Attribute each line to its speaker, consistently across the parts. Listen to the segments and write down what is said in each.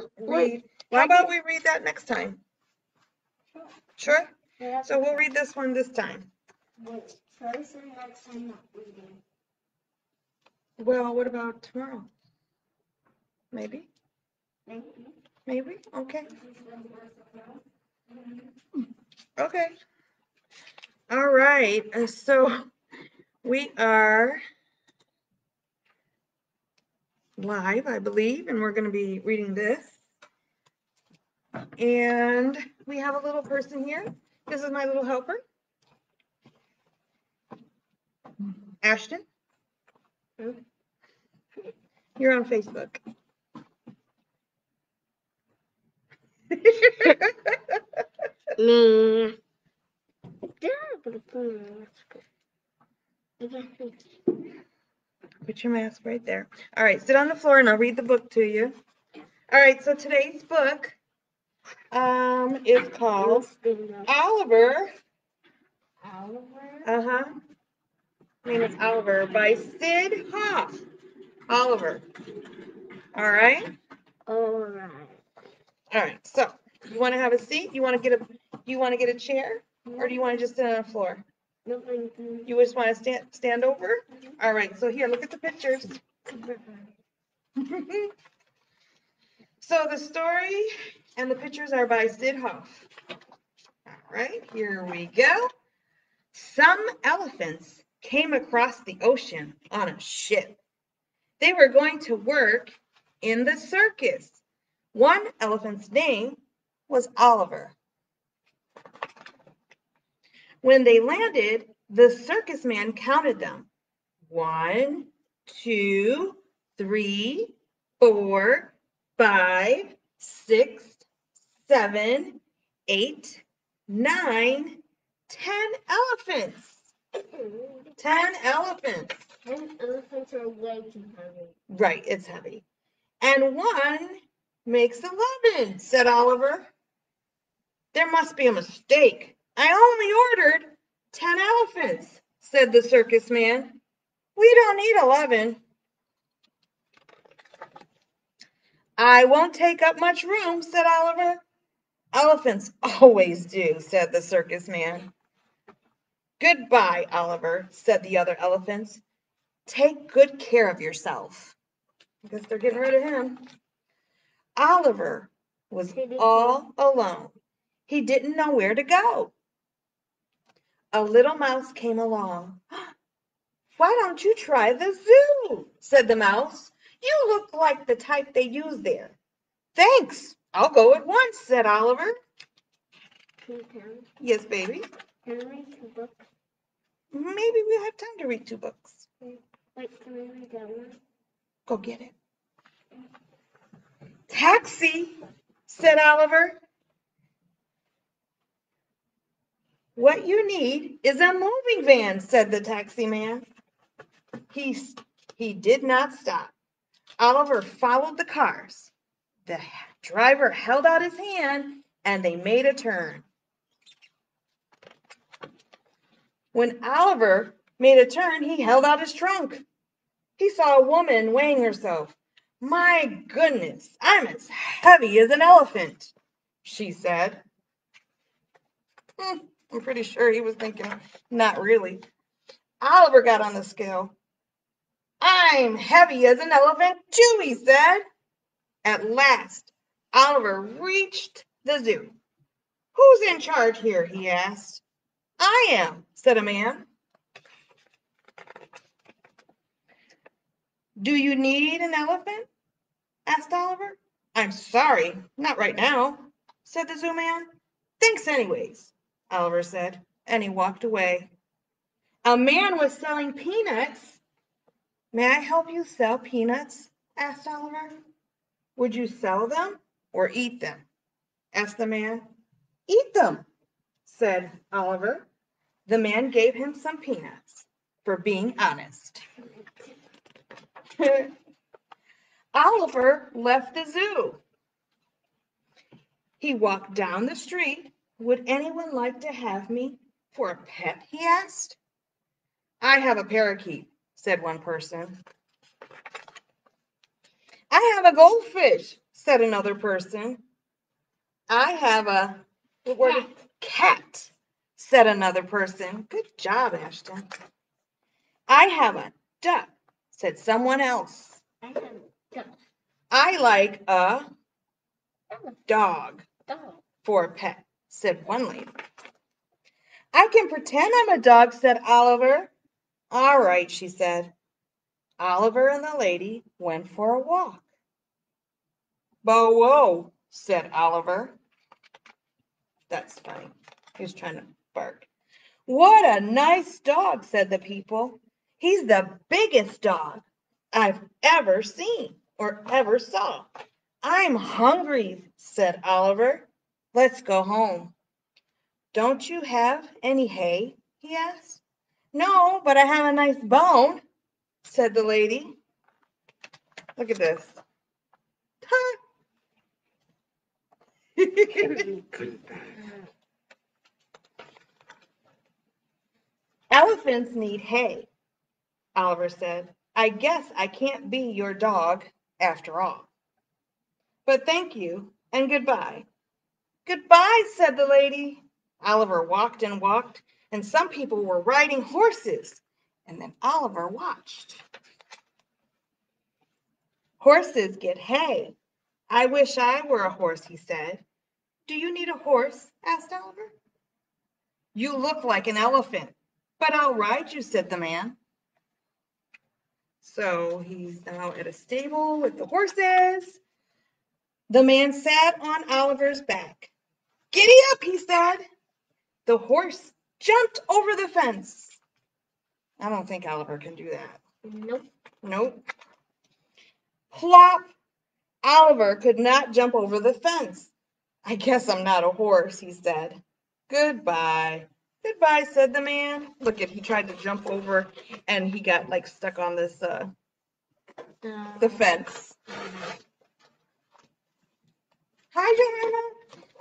Speaker 1: to read. How about we read that next time? Sure? So we'll read this one this time.
Speaker 2: Next time not reading.
Speaker 1: Well, what about tomorrow? Maybe?
Speaker 2: Maybe.
Speaker 1: Maybe? Okay. Okay. All right. And so we are live, I believe, and we're going to be reading this. And we have a little person here. This is my little helper, Ashton. You're on Facebook. Put your mask right there. All right, sit on the floor and I'll read the book to you. All right, so today's book is called Oliver. Uh-huh. Name is Oliver by Sid Hoff. Oliver. All right?
Speaker 2: All right.
Speaker 1: All right, so you want to have a seat? You want to get a chair? Or do you want to just sit on the floor? You just want to stand over? All right, so here, look at the pictures. So the story and the pictures are by Sid Hoff. All right, here we go. Some elephants came across the ocean on a ship. They were going to work in the circus. One elephant's name was Oliver. When they landed, the circus man counted them. 1, 2, 3, 4, 5, 6, 7, 8, 9, 10 elephants. 10 elephants.
Speaker 2: 10 elephants are way too heavy.
Speaker 1: Right, it's heavy. And 1 makes 11, said Oliver. There must be a mistake. I only ordered 10 elephants, said the circus man. We don't need 11. I won't take up much room, said Oliver. Elephants always do, said the circus man. Goodbye, Oliver, said the other elephants. Take good care of yourself. I guess they're getting rid of him. Oliver was all alone. He didn't know where to go. A little mouse came along. Why don't you try the zoo? Said the mouse. You look like the type they use there. Thanks. I'll go at once, said Oliver. Yes, baby.
Speaker 2: Can I read 2 books?
Speaker 1: Maybe we'll have time to read 2 books.
Speaker 2: Wait, can I read that one?
Speaker 1: Go get it. Taxi, said Oliver. What you need is a moving van, said the taxi man. He did not stop. Oliver followed the cars. The driver held out his hand and they made a turn. When Oliver made a turn, he held out his trunk. He saw a woman weighing herself. My goodness, I'm as heavy as an elephant, she said. I'm pretty sure he was thinking, not really. Oliver got on the scale. I'm heavy as an elephant too, he said. At last, Oliver reached the zoo. Who's in charge here, he asked. I am, said a man. Do you need an elephant? Asked Oliver. I'm sorry, not right now, said the zoo man. Thanks anyways, Oliver said, and he walked away. A man was selling peanuts. May I help you sell peanuts? Asked Oliver. Would you sell them or eat them? Asked the man. Eat them, said Oliver. The man gave him some peanuts for being honest. Oliver left the zoo. He walked down the street. Would anyone like to have me for a pet? He asked. I have a parakeet, said one person. I have a goldfish, said another person. I have a cat, said another person. Good job, Ashton. I have a duck, said someone else.
Speaker 2: I have a duck.
Speaker 1: I like a dog
Speaker 2: Dog.
Speaker 1: for a pet, said one lady. I can pretend I'm a dog, said Oliver. All right, she said. Oliver and the lady went for a walk. Bow wow, said Oliver. That's funny. He was trying to bark. What a nice dog, said the people. He's the biggest dog I've ever seen or ever saw. I'm hungry, said Oliver. Let's go home. Don't you have any hay? He asked. No, but I have a nice bone, said the lady. Look at this. Elephants need hay, Oliver said. I guess I can't be your dog after all. But thank you and goodbye. Goodbye, said the lady. Oliver walked and walked, and some people were riding horses, and then Oliver watched. Horses get hay. I wish I were a horse, he said. Do you need a horse? Asked Oliver. You look like an elephant, but I'll ride you, said the man. So he's now at a stable with the horses. The man sat on Oliver's back. Giddy up, he said. The horse jumped over the fence. I don't think Oliver can do that.
Speaker 2: Nope.
Speaker 1: Nope. Plop. Oliver could not jump over the fence. I guess I'm not a horse, he said. Goodbye. Goodbye, said the man. Look, he tried to jump over and he got like stuck on this the fence. Hi, Johanna.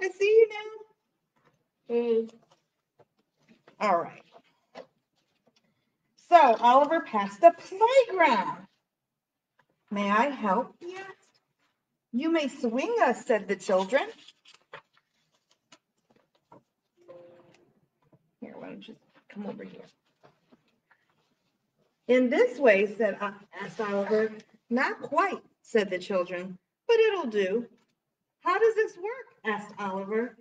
Speaker 1: I see you now.
Speaker 2: Hey.
Speaker 1: All right. So Oliver passed the playground. May I help? He asked. You may swing us, said the children. Here, why don't you come over here? In this way, asked Oliver. Not quite, said the children, but it'll do. How does this work? Asked Oliver.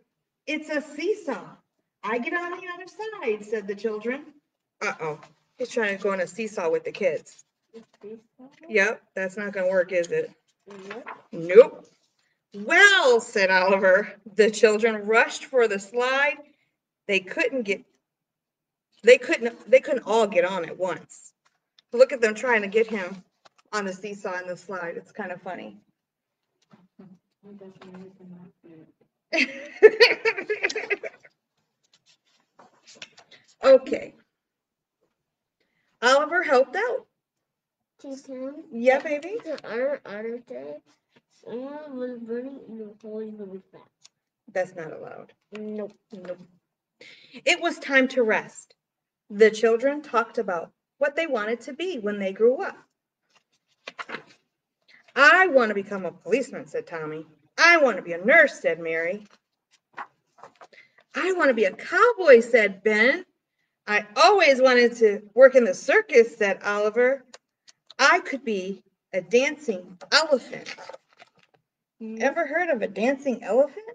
Speaker 1: It's a seesaw. I get on the other side, said the children. Uh-oh. He's trying to go on a seesaw with the kids. Yep, that's not going to work, is it? Nope. Well, said Oliver. The children rushed for the slide. They couldn't all get on at once. Look at them trying to get him on the seesaw and the slide. It's kind of funny. Okay. Oliver helped out. Yeah, baby.
Speaker 2: The other day, someone was running in the hole really fast.
Speaker 1: That's not allowed.
Speaker 2: Nope.
Speaker 1: Nope. It was time to rest. The children talked about what they wanted to be when they grew up. I want to become a policeman, said Tommy. I want to be a nurse, said Mary. I want to be a cowboy, said Ben. I always wanted to work in the circus, said Oliver. I could be a dancing elephant. Ever heard of a dancing elephant?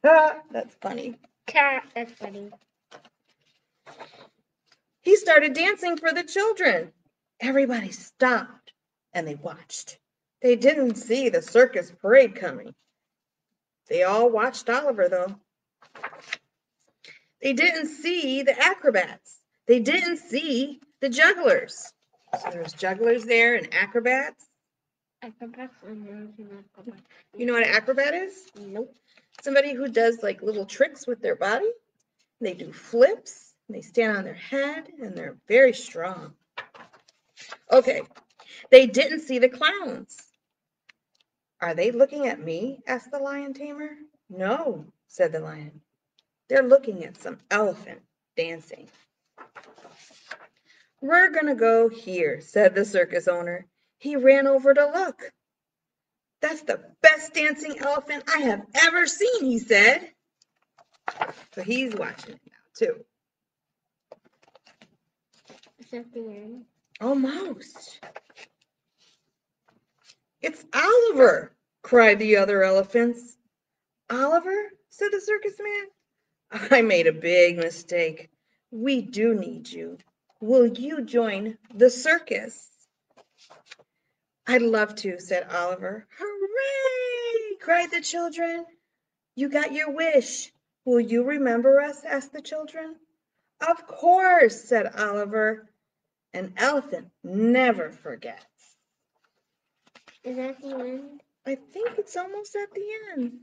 Speaker 1: That's funny.
Speaker 2: That's funny.
Speaker 1: He started dancing for the children. Everybody stopped and they watched. They didn't see the circus parade coming. They all watched Oliver, though. They didn't see the acrobats. They didn't see the jugglers. So there's jugglers there and acrobats.
Speaker 2: Acrobats and acrobats.
Speaker 1: You know what an acrobat is?
Speaker 2: Nope.
Speaker 1: Somebody who does like little tricks with their body. They do flips. They stand on their head and they're very strong. Okay. They didn't see the clowns. Are they looking at me? Asked the lion tamer. No, said the lion. They're looking at some elephant dancing. We're going to go here, said the circus owner. He ran over to look. That's the best dancing elephant I have ever seen, he said. So he's watching it now, too.
Speaker 2: Is that the end?
Speaker 1: Almost. It's Oliver, cried the other elephants. Oliver, said the circus man, I made a big mistake. We do need you. Will you join the circus? I'd love to, said Oliver. Hooray! Cried the children. You got your wish. Will you remember us? Asked the children. Of course, said Oliver. An elephant never forgets.
Speaker 2: Is that the end?
Speaker 1: I think it's almost at the end.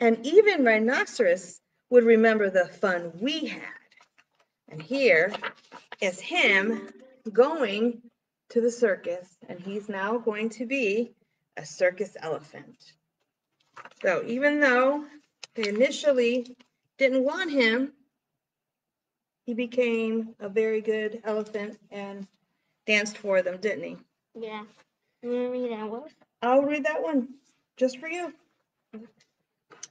Speaker 1: And even rhinoceros would remember the fun we had. And here is him going to the circus, and he's now going to be a circus elephant. So even though they initially didn't want him, he became a very good elephant and danced for them, didn't he?
Speaker 2: Yeah. You want to read that one?
Speaker 1: I'll read that one just for you.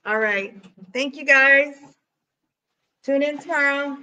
Speaker 1: All right. Thank you, guys. Tune in tomorrow.